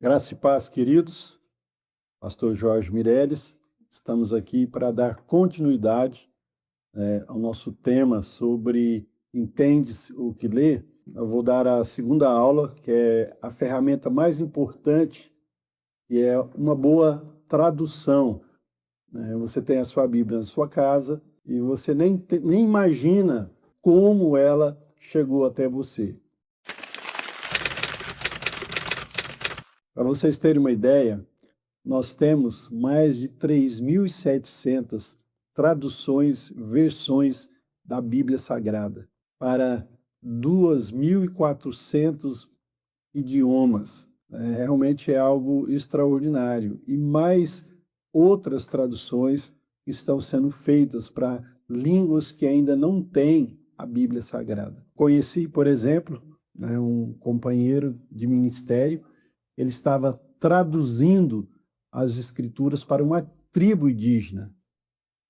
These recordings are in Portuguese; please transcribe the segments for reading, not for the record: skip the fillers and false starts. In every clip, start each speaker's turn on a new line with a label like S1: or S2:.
S1: Graça e paz, queridos. Pastor Jorge Mireles, estamos aqui para dar continuidade ao nosso tema sobre entende-se o que lê. Eu vou dar a segunda aula, que é a ferramenta mais importante, que é uma boa tradução. Você tem a sua Bíblia na sua casa e você nem imagina como ela chegou até você. Para vocês terem uma ideia, nós temos mais de 3.700 traduções, versões da Bíblia Sagrada para 2.400 idiomas. Realmente é algo extraordinário. E mais outras traduções estão sendo feitas para línguas que ainda não têm a Bíblia Sagrada. Conheci, por exemplo, um companheiro de ministério. Ele estava traduzindo as escrituras para uma tribo indígena.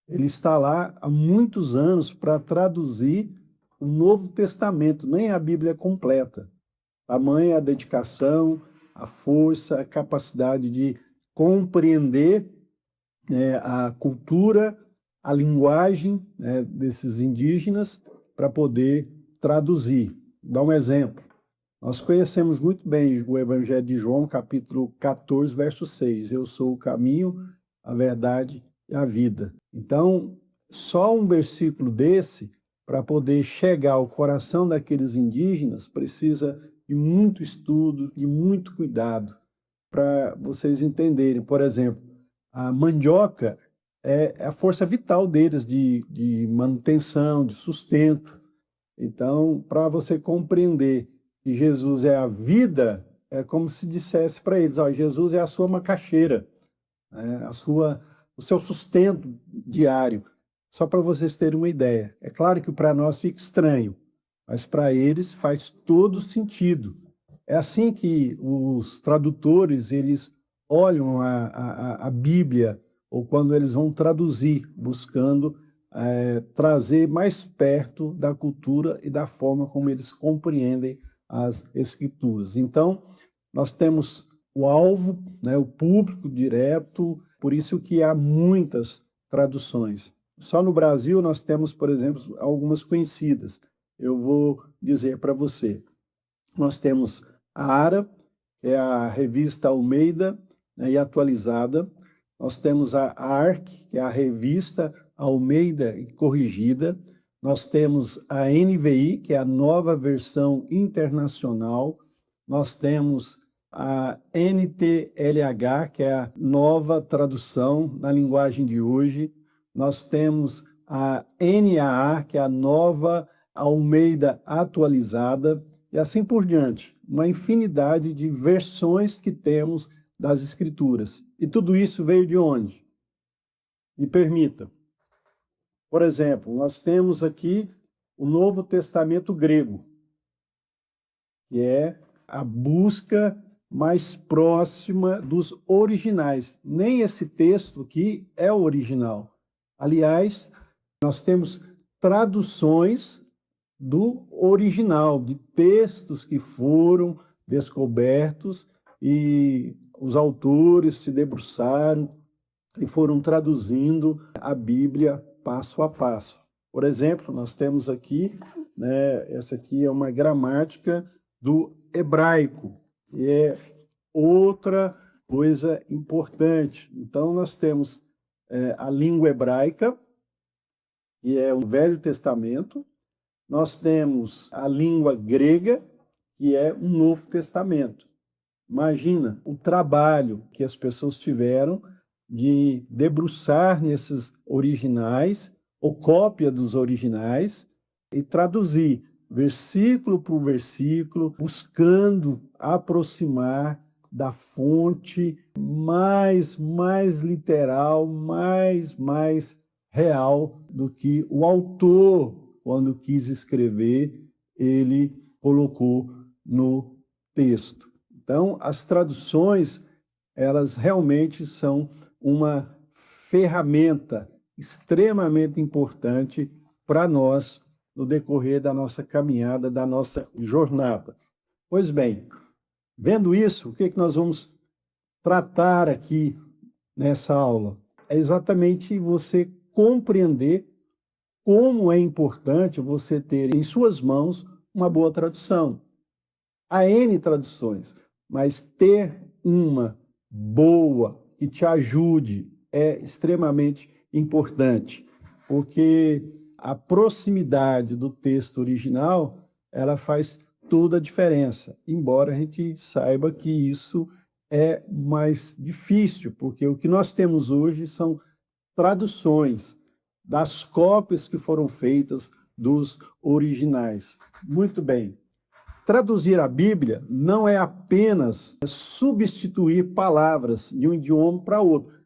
S1: Ele está lá há muitos anos para traduzir o Novo Testamento, nem a Bíblia completa. Tamanha a dedicação, a força, a capacidade de compreender a cultura, a linguagem desses indígenas para poder traduzir. Dá um exemplo. Nós conhecemos muito bem o Evangelho de João, capítulo 14, verso 6. Eu sou o caminho, a verdade e a vida. Então, só um versículo desse, para poder chegar ao coração daqueles indígenas, precisa de muito estudo e muito cuidado para vocês entenderem. Por exemplo, a mandioca é a força vital deles de manutenção, de sustento. Então, para você compreender que Jesus é a vida, é como se dissesse para eles, Jesus é a sua macaxeira, o seu sustento diário. Só para vocês terem uma ideia. É claro que para nós fica estranho, mas para eles faz todo sentido. É assim que os tradutores, eles olham a Bíblia, ou quando eles vão traduzir, buscando trazer mais perto da cultura e da forma como eles compreendem as escrituras. Então, nós temos o alvo, o público direto, por isso que há muitas traduções. Só no Brasil nós temos, por exemplo, algumas conhecidas. Eu vou dizer para você. Nós temos a ARA, que é a revista Almeida e atualizada. Nós temos a ARC, que é a revista Almeida e corrigida. Nós temos a NVI, que é a nova versão internacional. Nós temos a NTLH, que é a nova tradução na linguagem de hoje. Nós temos a NAA, que é a nova Almeida atualizada, e assim por diante. Uma infinidade de versões que temos das Escrituras. E tudo isso veio de onde? Me permita. Por exemplo, nós temos aqui o Novo Testamento grego, que é a busca mais próxima dos originais. Nem esse texto aqui é o original. Aliás, nós temos traduções do original, de textos que foram descobertos e os autores se debruçaram e foram traduzindo a Bíblia passo a passo. Por exemplo, nós temos aqui, essa aqui é uma gramática do hebraico, e é outra coisa importante. Então, nós temos a língua hebraica, que é o Velho Testamento. Nós temos a língua grega, que é o Novo Testamento. Imagina o trabalho que as pessoas tiveram de debruçar nesses originais, ou cópia dos originais, e traduzir versículo por versículo, buscando aproximar da fonte mais literal, mais real do que o autor, quando quis escrever, ele colocou no texto. Então, as traduções, elas realmente são uma ferramenta extremamente importante para nós no decorrer da nossa caminhada, da nossa jornada. Pois bem, vendo isso, o que nós vamos tratar aqui nessa aula é exatamente você compreender como é importante você ter em suas mãos uma boa tradução. Há N traduções, mas ter uma boa que te ajude é extremamente importante, porque a proximidade do texto original, ela faz toda a diferença, embora a gente saiba que isso é mais difícil, porque o que nós temos hoje são traduções das cópias que foram feitas dos originais. Muito bem. Traduzir a Bíblia não é apenas substituir palavras de um idioma para outro.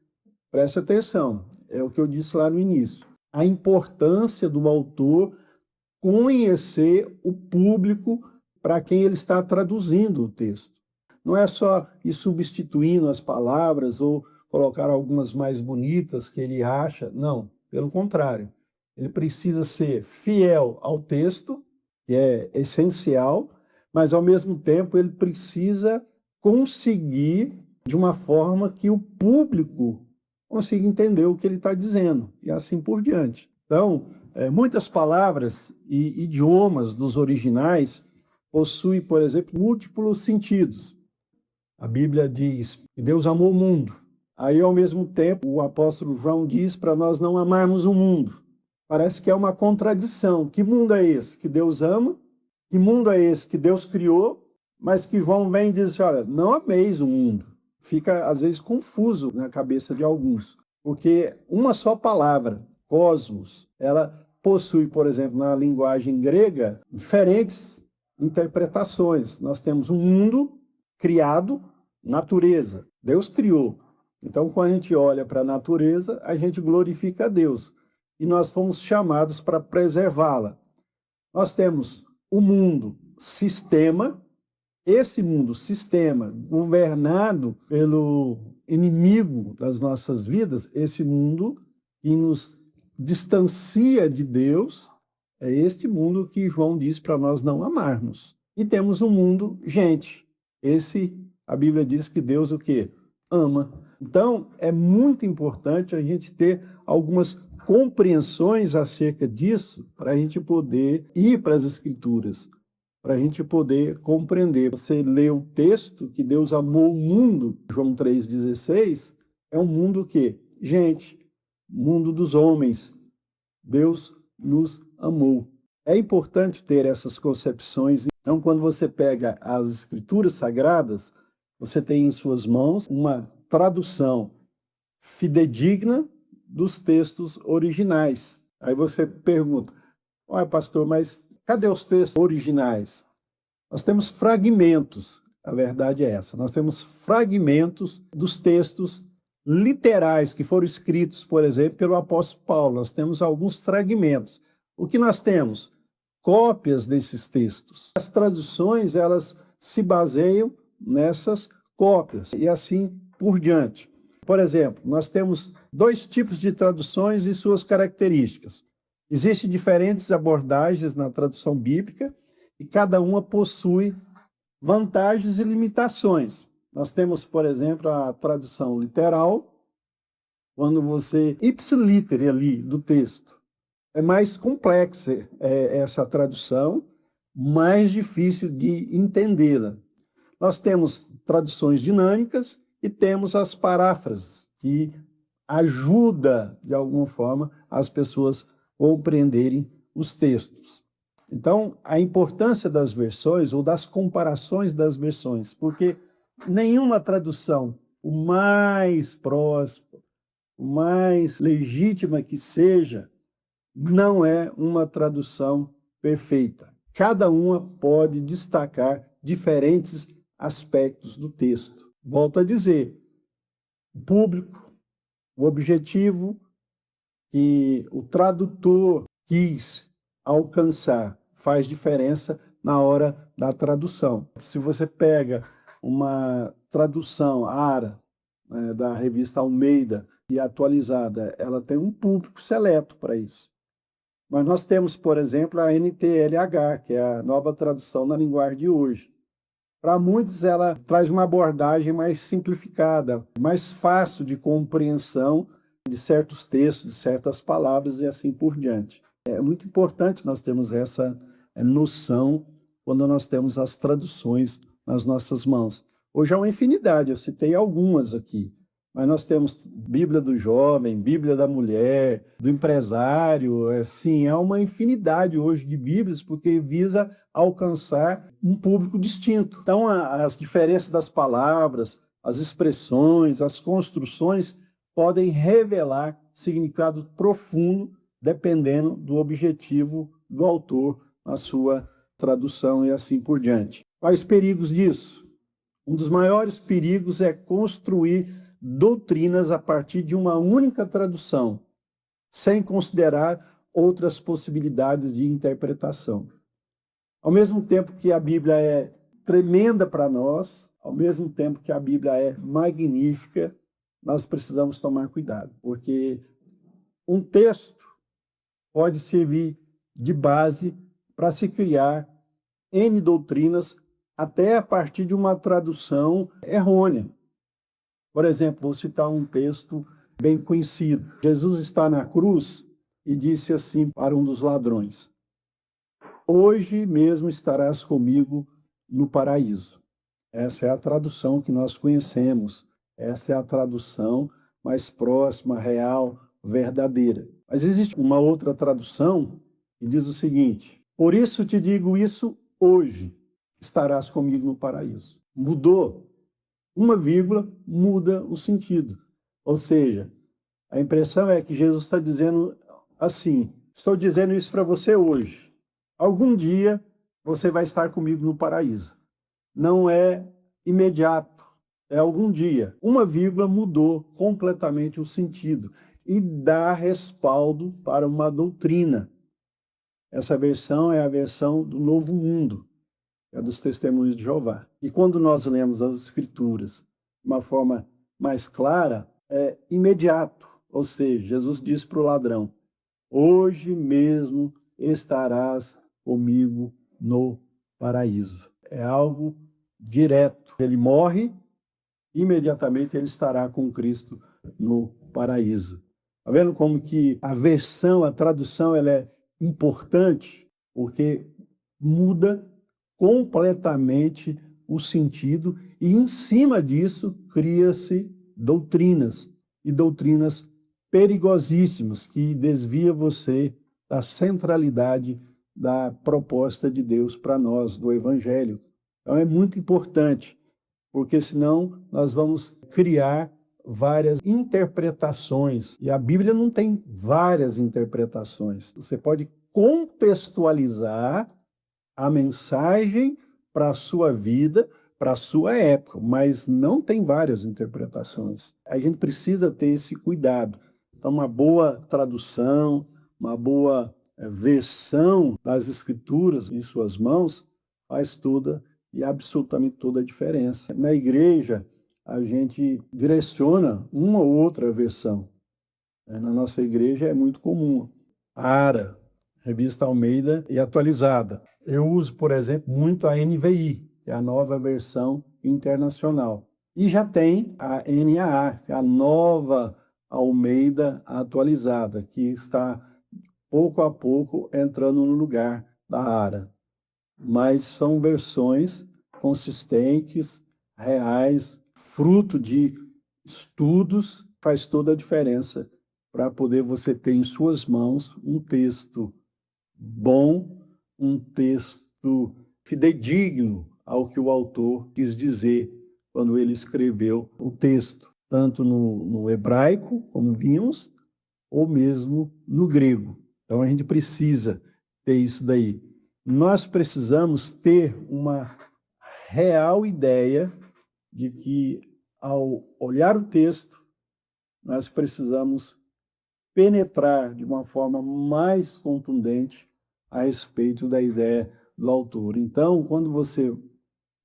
S1: Preste atenção, é o que eu disse lá no início. A importância do autor conhecer o público para quem ele está traduzindo o texto. Não é só ir substituindo as palavras ou colocar algumas mais bonitas que ele acha. Não, pelo contrário. Ele precisa ser fiel ao texto, que é essencial, mas, ao mesmo tempo, ele precisa conseguir de uma forma que o público consiga entender o que ele está dizendo, e assim por diante. Então, muitas palavras e idiomas dos originais possuem, por exemplo, múltiplos sentidos. A Bíblia diz que Deus amou o mundo. Aí, ao mesmo tempo, o apóstolo João diz para nós não amarmos o mundo. Parece que é uma contradição. Que mundo é esse que Deus ama? Que mundo é esse que Deus criou? Mas que João vem e diz assim, olha, não ameis o mundo. Fica, às vezes, confuso na cabeça de alguns. Porque uma só palavra, cosmos, ela possui, por exemplo, na linguagem grega, diferentes interpretações. Nós temos um mundo criado, natureza. Deus criou. Então, quando a gente olha para a natureza, a gente glorifica a Deus. E nós fomos chamados para preservá-la. Nós temos o mundo sistema, esse mundo sistema governado pelo inimigo das nossas vidas, esse mundo que nos distancia de Deus, é este mundo que João diz para nós não amarmos. E temos um mundo gente. Esse, a Bíblia diz que Deus o quê? Ama. Então, é muito importante a gente ter algumas compreensões acerca disso para a gente poder ir para as Escrituras, para a gente poder compreender. Você lê o texto que Deus amou o mundo, João 3,16, é um mundo que, gente, mundo dos homens, Deus nos amou. É importante ter essas concepções. Então, quando você pega as Escrituras Sagradas, você tem em suas mãos uma tradução fidedigna dos textos originais. Aí você pergunta, olha, pastor, mas cadê os textos originais? Nós temos fragmentos, a verdade é essa, nós temos fragmentos dos textos literais que foram escritos, por exemplo, pelo apóstolo Paulo. Nós temos alguns fragmentos. O que nós temos? Cópias desses textos. As traduções, elas se baseiam nessas cópias e assim por diante. Por exemplo, nós temos dois tipos de traduções e suas características. Existem diferentes abordagens na tradução bíblica e cada uma possui vantagens e limitações. Nós temos, por exemplo, a tradução literal, quando você ipsiliter ali do texto. É mais complexa essa tradução, mais difícil de entendê-la. Nós temos traduções dinâmicas e temos as paráfrases, que ajuda, de alguma forma, as pessoas compreenderem os textos. Então, a importância das versões ou das comparações das versões, porque nenhuma tradução, o mais próximo, o mais legítima que seja, não é uma tradução perfeita. Cada uma pode destacar diferentes aspectos do texto. Volto a dizer, o público, o objetivo que o tradutor quis alcançar faz diferença na hora da tradução. Se você pega uma tradução ARA, da revista Almeida, e atualizada, ela tem um público seleto para isso. Mas nós temos, por exemplo, a NTLH, que é a nova tradução na linguagem de hoje. Para muitos, ela traz uma abordagem mais simplificada, mais fácil de compreensão de certos textos, de certas palavras e assim por diante. É muito importante nós termos essa noção quando nós temos as traduções nas nossas mãos. Hoje há uma infinidade, eu citei algumas aqui, mas nós temos Bíblia do jovem, Bíblia da mulher, do empresário, assim, há uma infinidade hoje de Bíblias, porque visa alcançar um público distinto. Então, as diferenças das palavras, as expressões, as construções podem revelar significado profundo, dependendo do objetivo do autor na sua tradução e assim por diante. Quais perigos disso? Um dos maiores perigos é construir doutrinas a partir de uma única tradução, sem considerar outras possibilidades de interpretação. Ao mesmo tempo que a Bíblia é tremenda para nós, ao mesmo tempo que a Bíblia é magnífica, nós precisamos tomar cuidado, porque um texto pode servir de base para se criar N doutrinas, até a partir de uma tradução errônea. Por exemplo, vou citar um texto bem conhecido. Jesus está na cruz e disse assim para um dos ladrões: hoje mesmo estarás comigo no paraíso. Essa é a tradução que nós conhecemos. Essa é a tradução mais próxima, real, verdadeira. Mas existe uma outra tradução que diz o seguinte: por isso te digo isso hoje, estarás comigo no paraíso. Mudou. Uma vírgula muda o sentido. Ou seja, a impressão é que Jesus está dizendo assim: estou dizendo isso para você hoje. Algum dia você vai estar comigo no paraíso. Não é imediato, é algum dia. Uma vírgula mudou completamente o sentido e dá respaldo para uma doutrina. Essa versão é a versão do Novo Mundo, é dos Testemunhos de Jeová. E quando nós lemos as Escrituras de uma forma mais clara, é imediato. Ou seja, Jesus diz para o ladrão: hoje mesmo estarás comigo no paraíso. É algo direto. Ele morre, imediatamente ele estará com Cristo no paraíso. Está vendo como que a versão, a tradução, ela é importante? Porque muda completamente o sentido e, em cima disso, cria-se doutrinas, e doutrinas perigosíssimas, que desvia você da centralidade da proposta de Deus para nós, do Evangelho. Então é muito importante, porque senão nós vamos criar várias interpretações, e a Bíblia não tem várias interpretações. Você pode contextualizar a mensagem para a sua vida, para a sua época, mas não tem várias interpretações. A gente precisa ter esse cuidado. Então, uma boa tradução, uma boa versão das Escrituras em suas mãos faz toda e absolutamente toda a diferença. Na igreja, a gente direciona uma ou outra versão. Na nossa igreja é muito comum. ARA, Revista Almeida e Atualizada. Eu uso, por exemplo, muito a NVI, que é a Nova Versão Internacional. E já tem a NAA, que é a Nova Almeida Atualizada, que está pouco a pouco entrando no lugar da ARA. Mas são versões consistentes, reais, fruto de estudos, faz toda a diferença para poder você ter em suas mãos um texto bom, um texto fidedigno ao que o autor quis dizer quando ele escreveu o texto, tanto no hebraico, como vimos, ou mesmo no grego. Então a gente precisa ter isso daí. Nós precisamos ter uma real ideia de que, ao olhar o texto, nós precisamos penetrar de uma forma mais contundente a respeito da ideia do autor. Então, quando você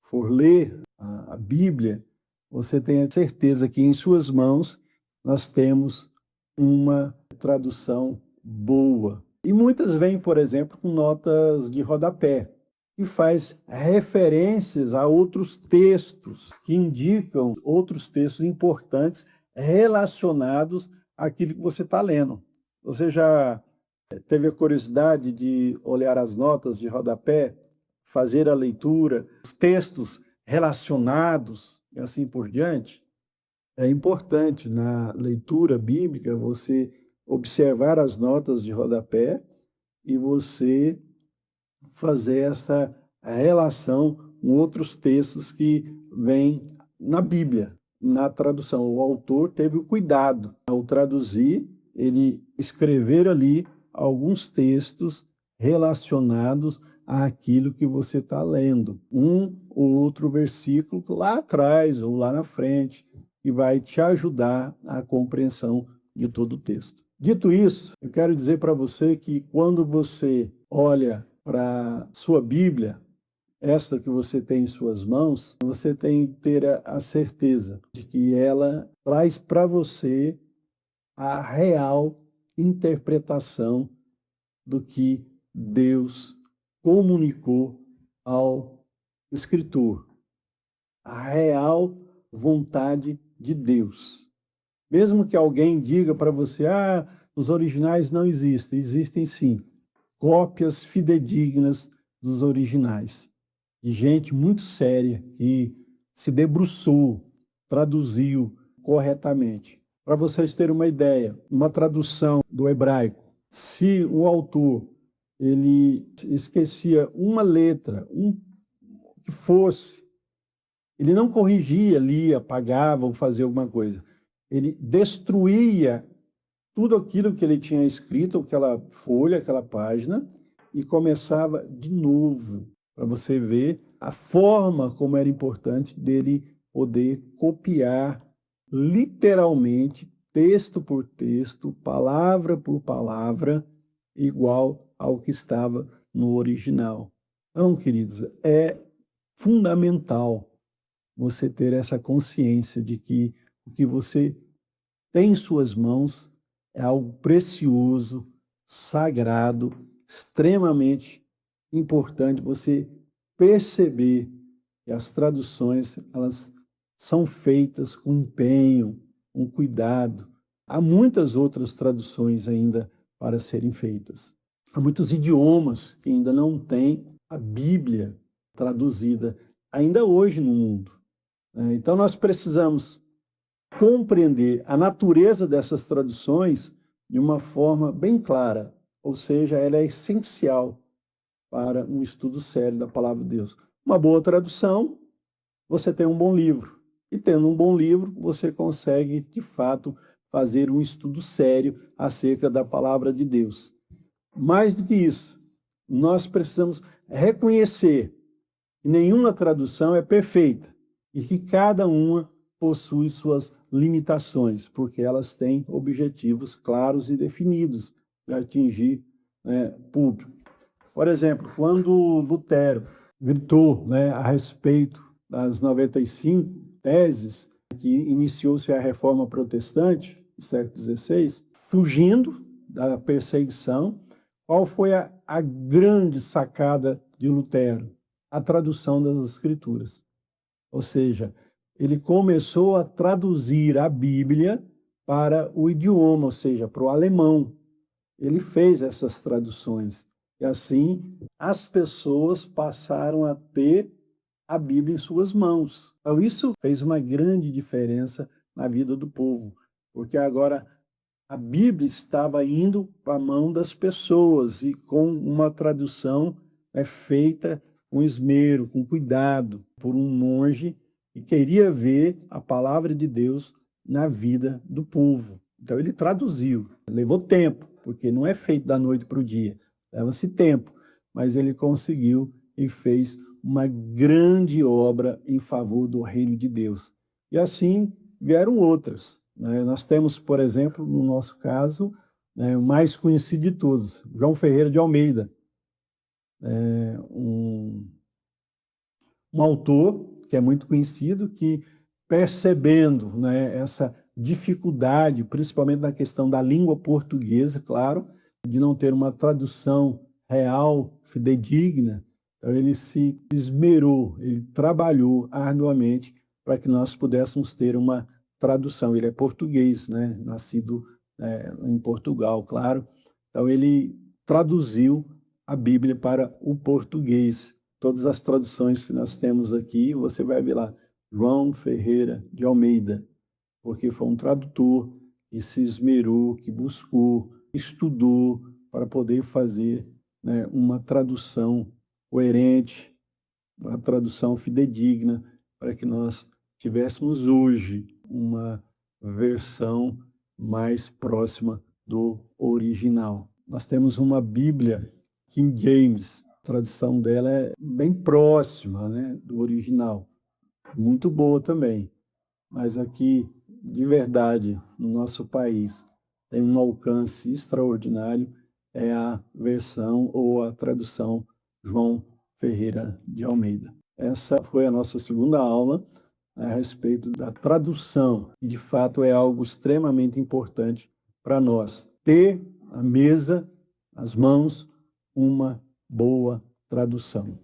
S1: for ler a Bíblia, você tenha certeza que em suas mãos nós temos uma tradução boa. E muitas vêm, por exemplo, com notas de rodapé, e faz referências a outros textos que indicam outros textos importantes relacionados àquilo que você está lendo. Você já teve a curiosidade de olhar as notas de rodapé, fazer a leitura, os textos relacionados e assim por diante? É importante na leitura bíblica você observar as notas de rodapé e você fazer essa relação com outros textos que vêm na Bíblia, na tradução. O autor teve o cuidado, ao traduzir, ele escrever ali alguns textos relacionados àquilo que você está lendo. Um ou outro versículo lá atrás ou lá na frente, que vai te ajudar à compreensão de todo o texto. Dito isso, eu quero dizer para você que quando você olha para sua Bíblia, esta que você tem em suas mãos, você tem que ter a certeza de que ela traz para você a real interpretação do que Deus comunicou ao escritor, a real vontade de Deus. Mesmo que alguém diga para você, os originais não existem. Existem sim, cópias fidedignas dos originais, de gente muito séria que se debruçou, traduziu corretamente. Para vocês terem uma ideia, uma tradução do hebraico, se o autor ele esquecia uma letra, que fosse, ele não corrigia, lia, apagava ou fazia alguma coisa. Ele destruía tudo aquilo que ele tinha escrito, aquela folha, aquela página, e começava de novo, para você ver a forma como era importante dele poder copiar literalmente, texto por texto, palavra por palavra, igual ao que estava no original. Então, queridos, é fundamental você ter essa consciência de que o que você tem em suas mãos é algo precioso, sagrado, extremamente importante você perceber que as traduções, elas são feitas com empenho, com cuidado. Há muitas outras traduções ainda para serem feitas. Há muitos idiomas que ainda não têm a Bíblia traduzida, ainda hoje no mundo. Então nós precisamos compreender a natureza dessas traduções de uma forma bem clara, ou seja, ela é essencial para um estudo sério da palavra de Deus. Uma boa tradução, você tem um bom livro. E tendo um bom livro, você consegue, de fato, fazer um estudo sério acerca da palavra de Deus. Mais do que isso, nós precisamos reconhecer que nenhuma tradução é perfeita e que cada uma possui suas limitações, porque elas têm objetivos claros e definidos de atingir público. Por exemplo, quando Lutero gritou a respeito das 95 teses que iniciou-se a Reforma Protestante do século XVI, fugindo da perseguição, qual foi a grande sacada de Lutero? A tradução das Escrituras. Ou seja, ele começou a traduzir a Bíblia para o idioma, ou seja, para o alemão. Ele fez essas traduções. E assim, as pessoas passaram a ter a Bíblia em suas mãos. Então, isso fez uma grande diferença na vida do povo, porque agora a Bíblia estava indo para a mão das pessoas e com uma tradução feita com esmero, com cuidado, por um monge que queria ver a palavra de Deus na vida do povo. Então ele traduziu, levou tempo, porque não é feito da noite para o dia, leva-se tempo, mas ele conseguiu e fez uma grande obra em favor do reino de Deus. E assim vieram outras. Nós temos, por exemplo, no nosso caso, o mais conhecido de todos, João Ferreira de Almeida, um autor que é muito conhecido, que percebendo essa dificuldade, principalmente na questão da língua portuguesa, claro, de não ter uma tradução real, fidedigna, Então, ele se esmerou, ele trabalhou arduamente para que nós pudéssemos ter uma tradução. Ele é português, né? Nascido em Portugal, claro. Então, ele traduziu a Bíblia para o português. Todas as traduções que nós temos aqui, você vai ver lá, João Ferreira de Almeida, porque foi um tradutor que se esmerou, que buscou, estudou para poder fazer, né, uma tradução coerente, uma tradução fidedigna, para que nós tivéssemos hoje uma versão mais próxima do original. Nós temos uma Bíblia King James, a tradução dela é bem próxima, né, do original, muito boa também, mas aqui, de verdade, no nosso país, tem um alcance extraordinário, é a versão ou a tradução João Ferreira de Almeida. Essa foi a nossa segunda aula a respeito da tradução, e de fato é algo extremamente importante para nós, ter à mesa, às mãos, uma boa tradução.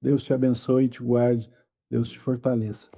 S1: Deus te abençoe e te guarde, Deus te fortaleça.